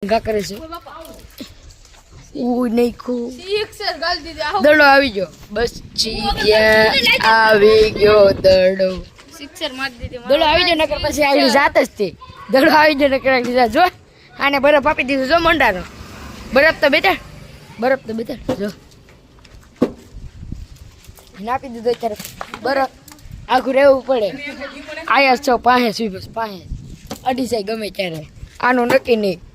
ઘા કરે છે ઉઈ નહીં ખુ દડો આવી ગયો બસ ચીડિયા આવી ગયો દડો સિક્સર મારી દીધી દડો આવી ગયો નકર પછી આવી જાત જ તે દડો આવી ગયો નકર આવી જો આને બરફ આપી દીધું જો મંડાનો બરફ તો બેટા જો નાપી દીધો ત્યારે બરફ આખું રહેવું પડે આયા છો પાસે બસ પાસે અડી જાય ગમે ત્યારે આનું નક્કી નહીં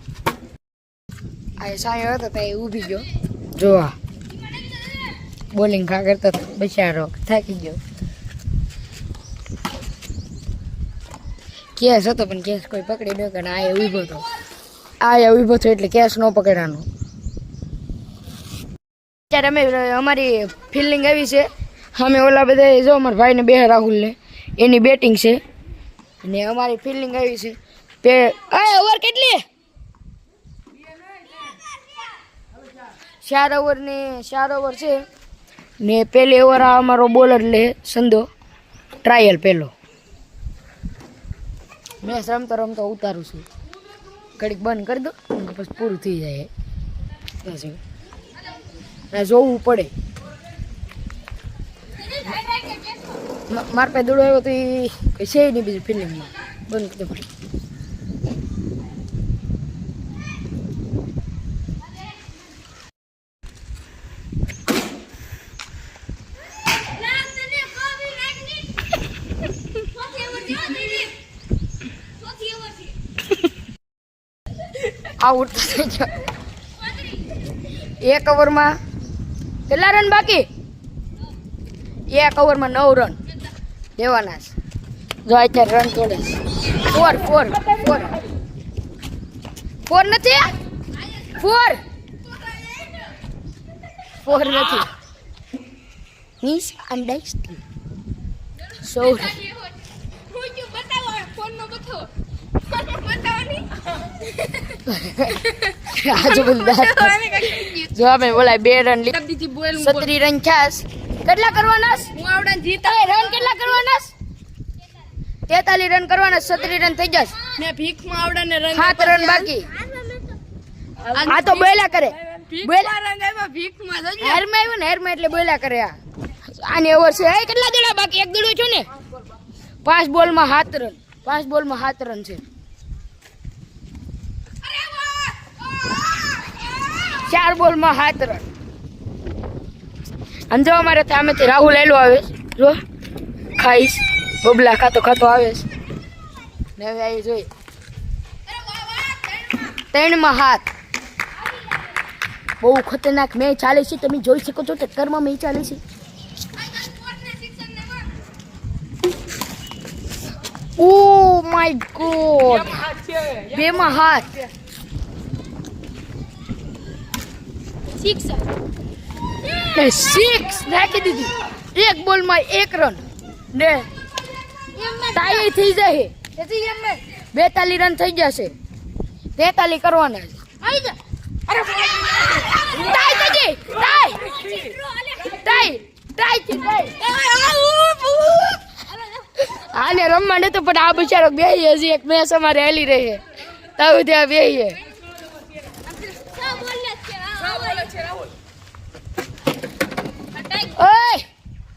આ સાયો હતો ત્યાં ઊભી ગયો જોવા બોલિંગ ખા કરતો બચારો થાકી ગયો કેસ હતો પણ કેસ કોઈ પકડી ન કરે આયા ઊભો હતો એટલે કેસ ન પકડવાનો અત્યારે અમે અમારી ફિલ્ડિંગ આવી છે અમે ઓલા બધા જો અમારા ભાઈને બે રાહુલને એની બેટિંગ છે અને અમારી ફિલ્ડિંગ આવી છે ઓવર કેટલી 4 ઓવર છે ને પહેલી ઓવર આ અમારો બોલર લે સંદો ટ્રાયલ પહેલો મેચ રમતો ઉતારું છું ઘડીક બંધ કરી દો પછી પૂરું થઈ જાય પછી જોવું પડે માર પાસે દોડો આવ્યો તો એ કઈ છે નહીં બીજું ફિલ્મમાં બંધ કરી દો પડે આઉટ થઈ ગયો 1 ઓવરમાં કેટલા રન બાકી 1 ઓવરમાં 9 રન દેવાના છે જો અત્યારે રન તોડે 4 નથી 4 નથી મિસ અન્ડરસ્ટેન્ડ સોરી જો અમે બોલાય 2 રન 37 રન છાસ કેટલા કરવાના રન કેટલા કરવાના 43 રન કરવાના 37 રન થઈ જશે ને ભીખમાં આવડાને રન 7 રન બાકી આ તો બોલ્યા કરે ભીખમાં હેરમાં એટલે બોલ્યા કરે આની ઓવર છે કેટલા દડા બાકી 1 દડો છો ને 5 બોલમાં 7 રન છે 4 બોલમાં 7 રન અને જો અમારે સામેથી રાહુલ એલો આવે જો ખાઈશ બબલા ખાતો આવે ને હવે આવી જોઈ 3 માં 7 બહુ ખતરનાક મેચ ચાલે છે તમે જોઈ શકો છો ટક્કરમાં મેચ ચાલે છે ઓ માય ગોડ 2 માં 7 6 નાખી દીધી 1 બોલમાં 1 રન ને ટાઈ થઈ જાય 42 રન થઈ જશે 43 કરવાના આને રમવા નતો પણ આ બિચારો બે હજી એક મેચ અમારે હેલી રહી તો ત્યાં બે ઓય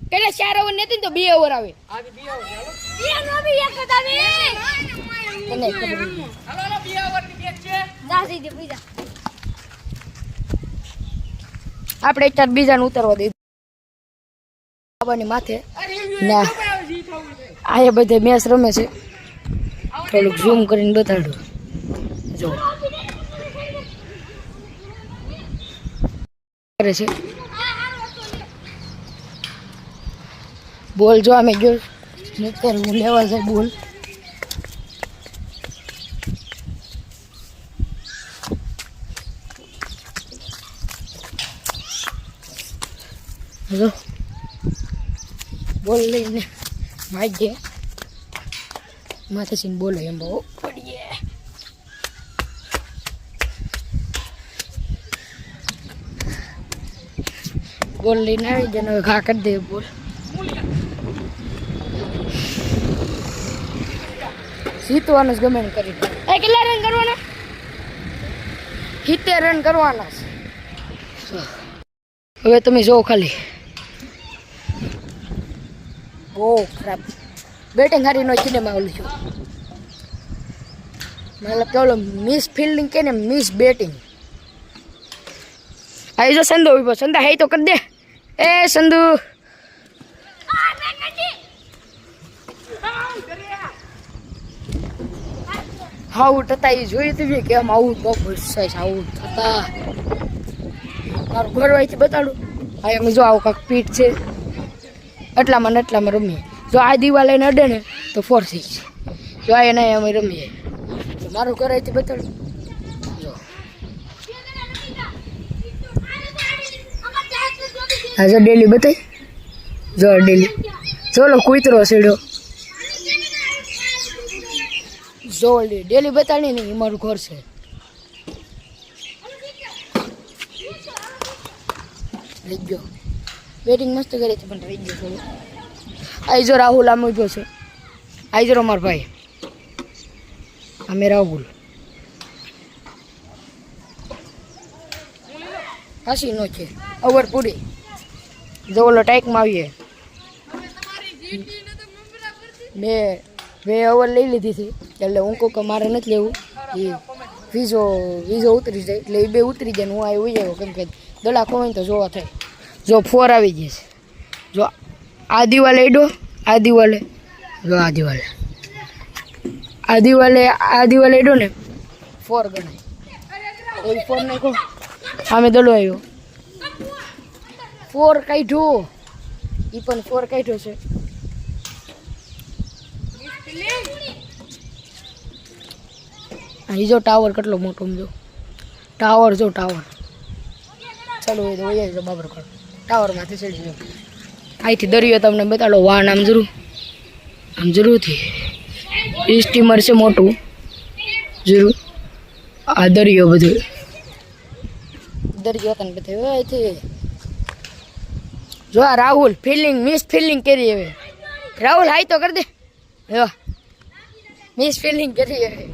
કેટલા 4 ઓવર નથી તો 2 ઓવર આવે આપણે અત્યારે બીજાને ઉતરવા દઈએ બાબાની માથે ના આ બધે મેચ રમે છે થોડુંક ઝૂમ કરીને બતાડો જો કરે છે બોલ જો અમે જો લેવા જાય બોલ હેલો બોલ લઈને માગે માથે બોલે એમ બહુ પડીએ બોલ લઈને આવી જને ઘા કરી દે બોલ જીતવાનું જ ગમે કરી કેટલા રન કરવાના 70 રન કરવાના છે. હવે તમે જો ખાલી બહુ ખરાબ બેટિંગ હારી નો સિનેમા ઓલું છું મતલબ કે ઓલો મિસ ફિલ્ડિંગ કે ને મિસ બેટિંગ. આવી જો સંધુ ઉભો સંધા હે તો કરી દે એ સંધુ. આઉટ હતા એ જોયું તું કે આમ આઉટ બહુ ગુસ્સાઈશ આઉટ હતા. મારું ઘર વાયથી બતાડું હા એમ જો આવું કાંક પીઠ છે એટલામાં ને એટલામાં રમીએ. જો આ દિવાલ એને અડે ને તો 4-6 જો આ એના અમે રમીએ. તો મારું ઘર અહીંથી બતાડું જો હા જો ડેલી બતાવી જો ડેલી ચોલો કૂતરો સીડ્યો જો ડેલી બતાડી ને એ મારું ઘર છે. રહી ગયો બેટિંગ મસ્ત કરી હતી પણ રહી ગયો થોડું. આઈ જો રાહુલ આમ ઉભો છે આઈ જો મારો ભાઈ અમે રાહુલ હસી નો છે ઓવર પૂરી જો ઓલો ટાઈકમાં આવીએ બે ઓવર લઈ લીધી હતી એટલે હું કહું કે મારે નથી લેવું એ વીજો ઉતરી જાય એટલે એ બે ઉતરી જાય ને હું આવી જાય કેમ કે દડા ખોવાય તો જોવા થાય. જો 4 આવી ગયા છે જો આ દિવાલે એડો આ દિવાલે જો આ દિવાલે એડો ને 4 ગણાય એ 4 નાખો આમે દડો આવ્યો 4 કાઢ્યો એ પણ 4 કાઢ્યો છે. અહીં જો ટાવર કેટલો મોટો જો ટાવર ચાલો એ તો વહી જો બાબર કર ટાવરમાંથી ચડી જાઓ. અહીંથી દરિયો તમને બતાડો વાન આમ જરૂરથી એ સ્ટીમર છે મોટું જરૂર આ દરિયો બધું દરિયો તને બતાવ્યો અહીંથી જો આ રાહુલ મિસ ફિલ્ડિંગ કરી હવે રાહુલ હાઈ તો કરી દે મિસ ફિલ્ડિંગ કરી હવે